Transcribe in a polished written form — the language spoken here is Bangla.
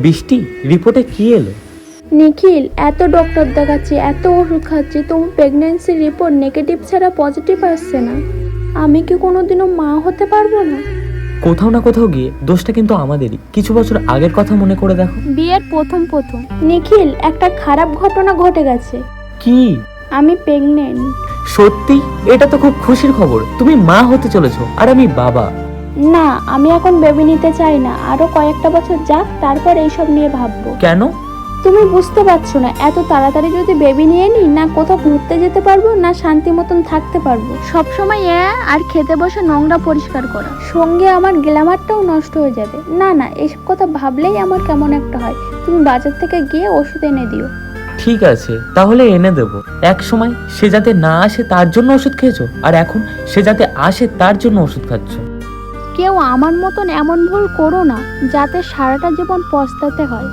বৃষ্টি, রিপোর্টে কি এলো? নিখিল, এত ডক্টর দেখাচ্ছি, এত ওষুধ খাচ্ছি, তোমার প্রেগন্যান্সির রিপোর্ট নেগেটিভ ছাড়া পজিটিভ আসছে না। আমি কি কোনোদিনও মা হতে পারবো না? কোথাও না কোথাও গিয়ে দোষটা কিন্তু আমাদেরই। কিছু বছর আগের কথা মনে করে দেখো। বিয়ের প্রথম নিখিল, একটা খারাপ ঘটনা ঘটে গেছে। কি? আমি প্রেগনেন্ট। সত্যি? এটা তো খুব খুশির খবর। তুমি মা হতে চলেছো আর আমি বাবা। না, আমি এখন বেবি নিতে চাই না। আরো কয়েকটা বছর যাক, তারপর এইসব নিয়ে ভাববো। কেন? তুমি বুঝতে পারছো না, এত তাড়াতাড়ি যদি বেবি নিয়ে নিই, না কোথাও ঘুরতে যেতে পারবো, না শান্তি মতন থাকতে পারবো। সবসময় আর খেতে বসে নোংরা পরিষ্কার করা, সঙ্গে আমার গ্ল্যামারটাও নষ্ট হয়ে যাবে। না না, এসব কথা ভাবলেই আমার কেমন একটা হয়। তুমি বাজার থেকে গিয়ে ওষুধ এনে দিও। ঠিক আছে, তাহলে এনে দেবো। এক সময় সে যাতে না আসে তার জন্য ওষুধ খেয়েছো, আর এখন সে যাতে আসে তার জন্য ওষুধ খাচ্ছ। কেউ আমার মতন এমন ভুল করো না যাতে সারাটা জীবন পস্তাতে হয়।